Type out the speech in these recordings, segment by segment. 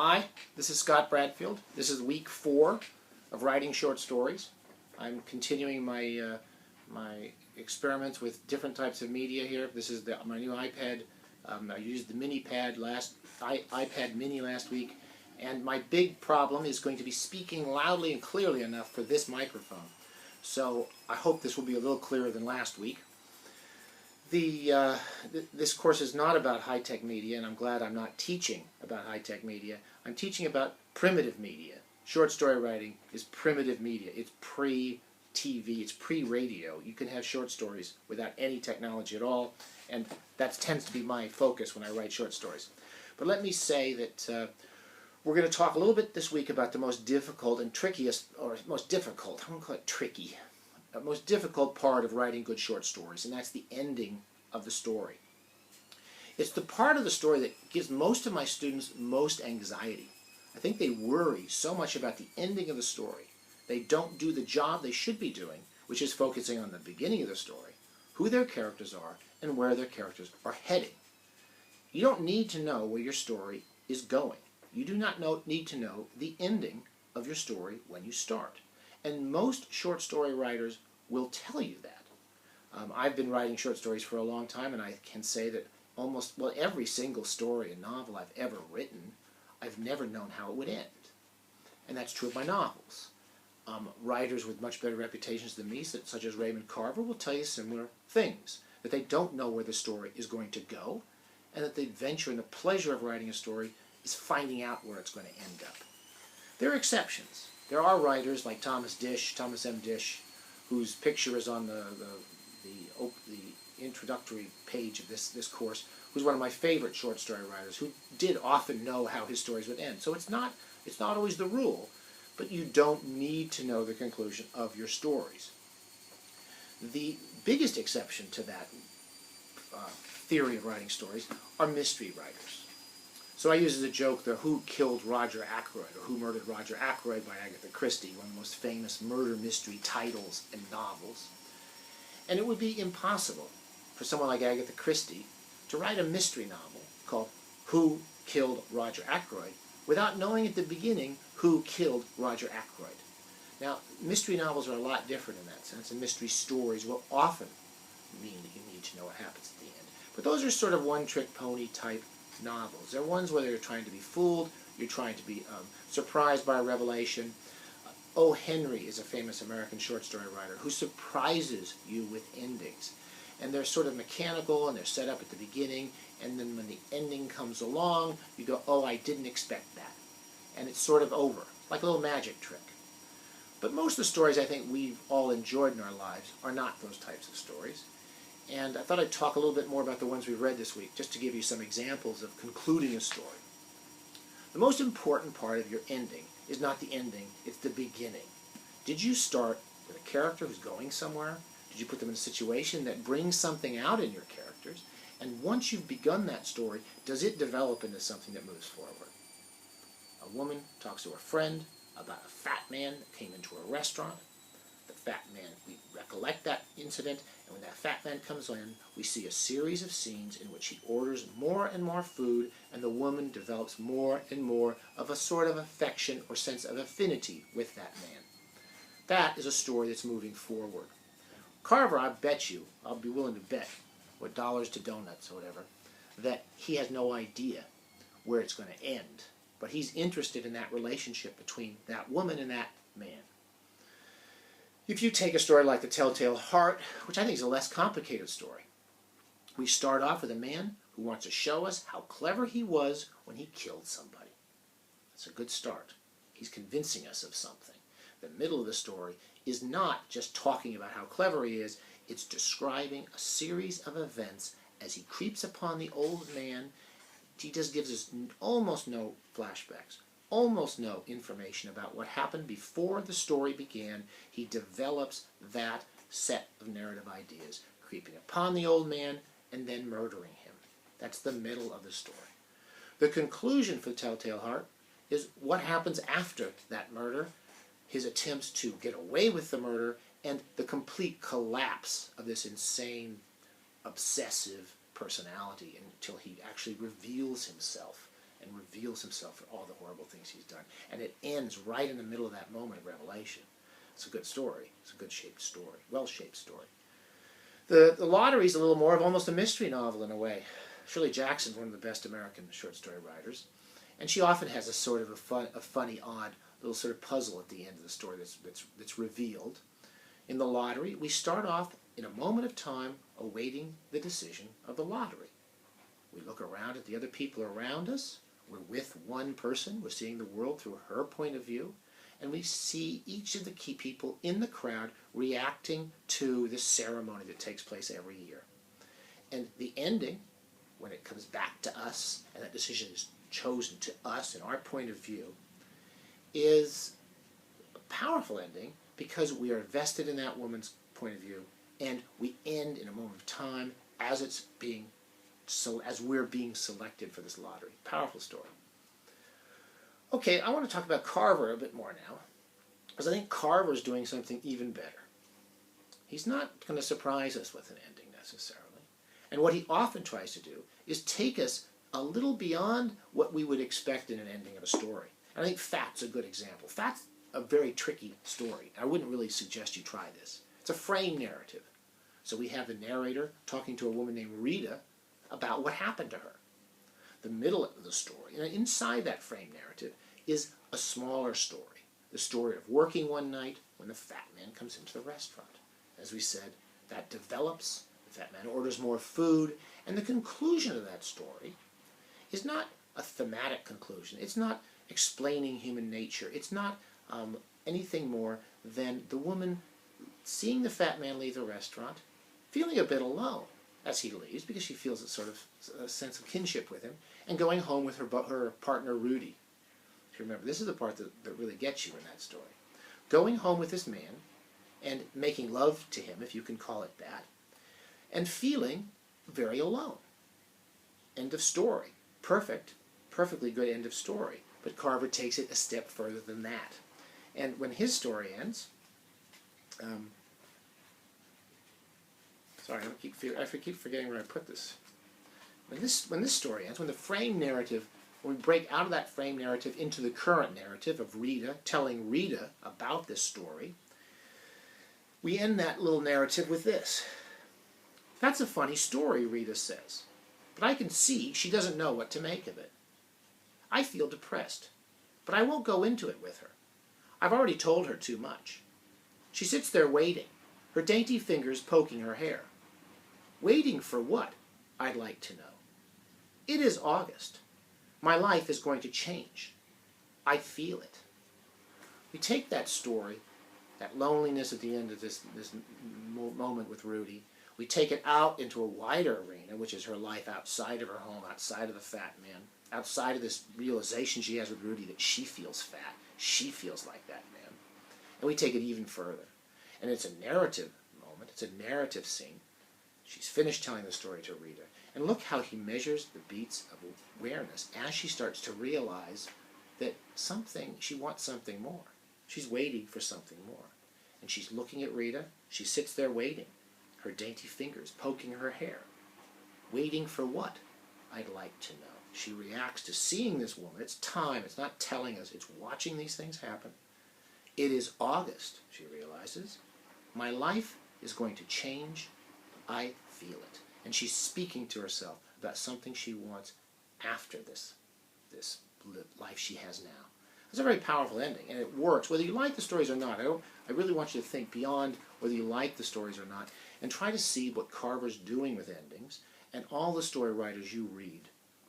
Hi, this is Scott Bradfield. This is week 4 of writing short stories. I'm continuing my experiments with different types of media here. This is my new iPad. I used the iPad mini last week, and my big problem is going to be speaking loudly and clearly enough for this microphone. So I hope this will be a little clearer than last week. This course is not about high-tech media, and I'm glad I'm not teaching about high-tech media. I'm teaching about primitive media. Short story writing is primitive media. It's pre-TV, it's pre-radio. You can have short stories without any technology at all, and that tends to be my focus when I write short stories. But let me say that we're going to talk a little bit this week about the most difficult and trickiest, or most difficult, I won't call it tricky, most difficult part of writing good short stories, and that's the ending of the story. It's the part of the story that gives most of my students most anxiety. I think they worry so much about the ending of the story. They don't do the job they should be doing, which is focusing on the beginning of the story, who their characters are, and where their characters are heading. You don't need to know where your story is going. You do not need to know the ending of your story when you start. And most short story writers will tell you that. I've been writing short stories for a long time, and I can say that every single story and novel I've ever written, I've never known how it would end. And that's true of my novels. Writers with much better reputations than me, such as Raymond Carver, will tell you similar things. That they don't know where the story is going to go, and that the adventure and the pleasure of writing a story is finding out where it's going to end up. There are exceptions. There are writers like Thomas M. Dish, whose picture is on the introductory page of this course, who's one of my favorite short story writers, who did often know how his stories would end. So it's not always the rule, but you don't need to know the conclusion of your stories. The biggest exception to that theory of writing stories are mystery writers. So I use as a joke the Who Killed Roger Ackroyd, or Who Murdered Roger Ackroyd by Agatha Christie, one of the most famous murder mystery titles and novels. And it would be impossible for someone like Agatha Christie to write a mystery novel called Who Killed Roger Ackroyd without knowing at the beginning who killed Roger Ackroyd. Now, mystery novels are a lot different in that sense, and mystery stories will often mean that you need to know what happens at the end. But those are sort of one-trick pony type novels. They're ones where you're trying to be fooled, you're trying to be surprised by a revelation. O. Henry is a famous American short story writer who surprises you with endings. And they're sort of mechanical, and they're set up at the beginning, and then when the ending comes along, you go, oh, I didn't expect that. And it's sort of over, like a little magic trick. But most of the stories I think we've all enjoyed in our lives are not those types of stories. And I thought I'd talk a little bit more about the ones we've read this week, just to give you some examples of concluding a story. The most important part of your ending is not the ending, it's the beginning. Did you start with a character who's going somewhere? Did you put them in a situation that brings something out in your characters? And once you've begun that story, does it develop into something that moves forward? A woman talks to a friend about a fat man that came into a restaurant. The fat man, we recollect that incident, and when that fat man comes in, we see a series of scenes in which he orders more and more food, and the woman develops more and more of a sort of affection or sense of affinity with that man. That is a story that's moving forward. Carver, I bet you, I'll be willing to bet, what dollars to donuts or whatever, that he has no idea where it's going to end. But he's interested in that relationship between that woman and that man. If you take a story like The Telltale Heart, which I think is a less complicated story, we start off with a man who wants to show us how clever he was when he killed somebody. That's a good start. He's convincing us of something. The middle of the story is not just talking about how clever he is, it's describing a series of events as he creeps upon the old man. He just gives us almost no flashbacks, almost no information about what happened before the story began. He develops that set of narrative ideas, creeping upon the old man and then murdering him. That's the middle of the story. The conclusion for The Telltale Heart is what happens after that murder, his attempts to get away with the murder, and the complete collapse of this insane, obsessive personality until he actually reveals himself and reveals himself for all the horrible things he's done. And it ends right in the middle of that moment of revelation. It's a good story. It's a good shaped story, well-shaped story. The Lottery is a little more of almost a mystery novel in a way. Shirley Jackson's one of the best American short story writers, and she often has a sort of a funny, odd little sort of puzzle at the end of the story that's revealed. In The Lottery, we start off in a moment of time awaiting the decision of the lottery. We look around at the other people around us. We're with one person. We're seeing the world through her point of view. And we see each of the key people in the crowd reacting to this ceremony that takes place every year. And the ending, when it comes back to us, and that decision is chosen to us in our point of view, is a powerful ending because we are vested in that woman's point of view, and we end in a moment of time as we're being selected for this lottery. Powerful story. Okay, I want to talk about Carver a bit more now, because I think Carver is doing something even better. He's not going to surprise us with an ending necessarily. And what he often tries to do is take us a little beyond what we would expect in an ending of a story. And I think Fat's a good example. Fat's a very tricky story. I wouldn't really suggest you try this. It's a frame narrative. So we have the narrator talking to a woman named Rita about what happened to her. The middle of the story, and inside that frame narrative, is a smaller story. The story of working one night when the fat man comes into the restaurant. As we said, that develops, the fat man orders more food, and the conclusion of that story is not a thematic conclusion. It's not explaining human nature. It's not anything more than the woman seeing the fat man leave the restaurant, feeling a bit alone as he leaves, because she feels a sort of a sense of kinship with him, and going home with her partner Rudy. If you remember, this is the part that really gets you in that story. Going home with this man and making love to him, if you can call it that, and feeling very alone. End of story. Perfectly good end of story. But Carver takes it a step further than that. And when his story ends, sorry, I keep forgetting where I put this. When this story ends, when the frame narrative, when we break out of that frame narrative into the current narrative of Rita, telling Rita about this story, we end that little narrative with this. That's a funny story, Rita says, but I can see she doesn't know what to make of it. I feel depressed, but I won't go into it with her. I've already told her too much. She sits there waiting, her dainty fingers poking her hair. Waiting for what? I'd like to know. It is August. My life is going to change. I feel it. We take that story, that loneliness at the end of this moment with Rudy, we take it out into a wider arena, which is her life outside of her home, outside of the fat man, outside of this realization she has with Rudy that she feels fat, she feels like that man. And we take it even further. And it's a narrative moment, it's a narrative scene. She's finished telling the story to Rita. And look how he measures the beats of awareness as she starts to realize that she wants something more. She's waiting for something more. And she's looking at Rita. She sits there waiting, her dainty fingers poking her hair. Waiting for what? I'd like to know. She reacts to seeing this woman. It's time. It's not telling us. It's watching these things happen. It is August, she realizes. My life is going to change. I feel it. And she's speaking to herself about something she wants after this life she has now. It's a very powerful ending, and it works. Whether you like the stories or not, I really want you to think beyond whether you like the stories or not, and try to see what Carver's doing with endings, and all the story writers you read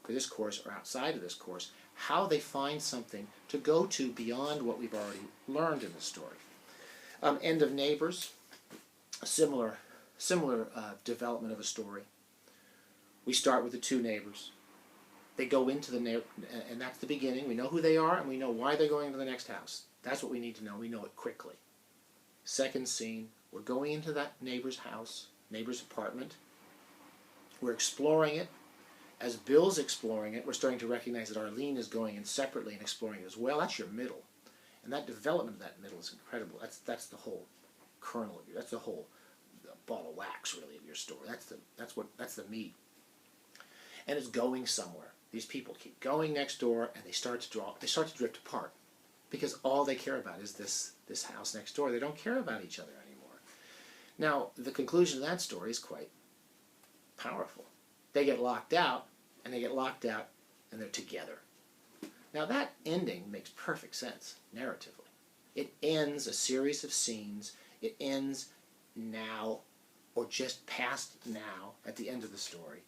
for this course or outside of this course, how they find something to go to beyond what we've already learned in the story. End of Neighbors, a similar development of a story. We start with the two neighbors. They go into the neighbor, and that's the beginning. We know who they are, and we know why they're going to the next house. That's what we need to know. We know it quickly. Second scene, we're going into that neighbor's house, neighbor's apartment. We're exploring it. As Bill's exploring it, we're starting to recognize that Arlene is going in separately and exploring it as well. That's your middle. And that development of that middle is incredible. That's the whole kernel of you. That's the whole ball of wax, really, of your story. That's the meat. And it's going somewhere. these people keep going next door, and they start to drift apart, because all they care about is this house next door. They don't care about each other anymore. Now, the conclusion of that story is quite powerful. They get locked out, and they're together. Now, that ending makes perfect sense narratively. It ends a series of scenes. It ends now, or just past now, at the end of the story.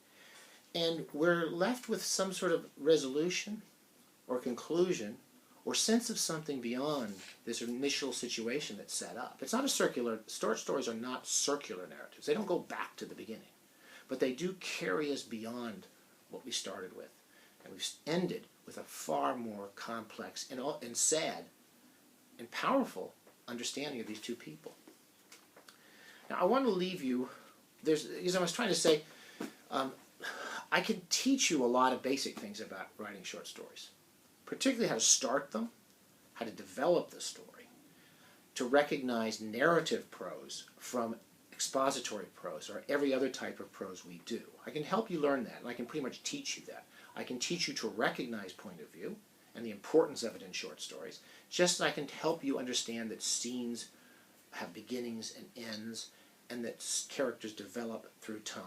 And we're left with some sort of resolution or conclusion or sense of something beyond this initial situation that's set up. It's not a circular, short stories are not circular narratives. They don't go back to the beginning. But they do carry us beyond what we started with. And we've ended with a far more complex and sad and powerful understanding of these two people. Now, I want to leave you, as I was trying to say, I can teach you a lot of basic things about writing short stories, particularly how to start them, how to develop the story, to recognize narrative prose from expository prose or every other type of prose we do. I can help you learn that, and I can pretty much teach you that. I can teach you to recognize point of view and the importance of it in short stories, just as I can help you understand that scenes have beginnings and ends, and that characters develop through time.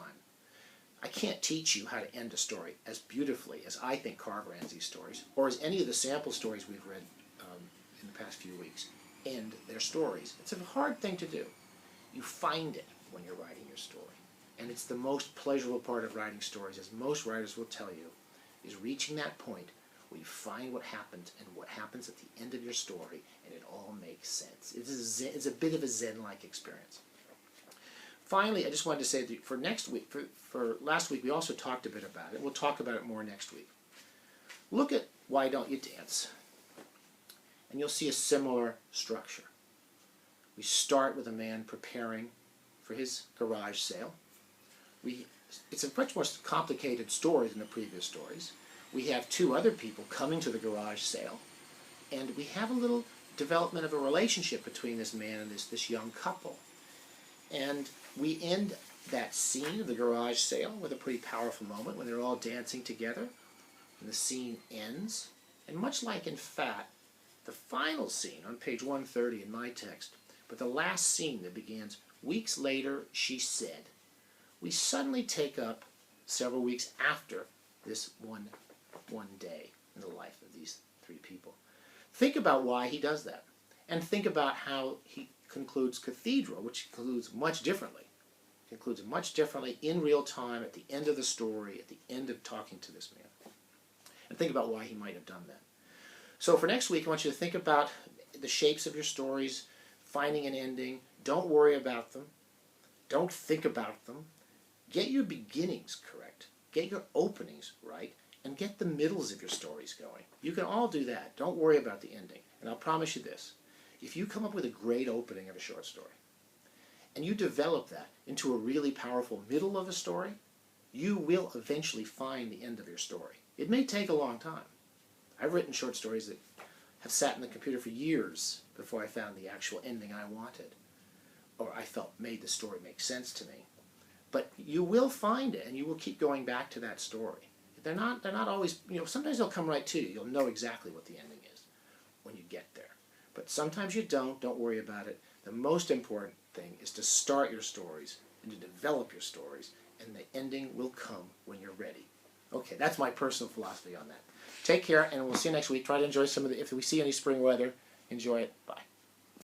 I can't teach you how to end a story as beautifully as I think Carver ends these stories, or as any of the sample stories we've read in the past few weeks end their stories. It's a hard thing to do. You find it when you're writing your story. And it's the most pleasurable part of writing stories, as most writers will tell you, is reaching that point where you find what happens and what happens at the end of your story, and it all makes sense. It's a bit of a Zen-like experience. Finally, I just wanted to say that for next week, for last week, we also talked a bit about it. We'll talk about it more next week. Look at Why Don't You Dance? And you'll see a similar structure. We start with a man preparing for his garage sale. It's a much more complicated story than the previous stories. We have two other people coming to the garage sale, and we have a little development of a relationship between this man and this young couple. And we end that scene of the garage sale with a pretty powerful moment when they're all dancing together, and the scene ends. And much like in Fat, the final scene on page 130 in my text, but the last scene that begins, "Weeks later, she said," we suddenly take up several weeks after this one day in the life of these three people. Think about why he does that, and think about how he concludes Cathedral, which concludes much differently. Concludes much differently in real time at the end of the story, at the end of talking to this man. And think about why he might have done that. So for next week, I want you to think about the shapes of your stories, finding an ending. Don't worry about them. Don't think about them. Get your beginnings correct. Get your openings right. And get the middles of your stories going. You can all do that. Don't worry about the ending. And I'll promise you this. If you come up with a great opening of a short story, and you develop that into a really powerful middle of a story, you will eventually find the end of your story. It may take a long time. I've written short stories that have sat in the computer for years before I found the actual ending I wanted, or I felt made the story make sense to me. But you will find it, and you will keep going back to that story. They're not always, sometimes they'll come right to you. You'll know exactly what the ending is when you get there. But sometimes you don't. Don't worry about it. The most important thing is to start your stories and to develop your stories, and the ending will come when you're ready. Okay, that's my personal philosophy on that. Take care, and we'll see you next week. Try to enjoy some of the, if we see any spring weather, enjoy it. Bye.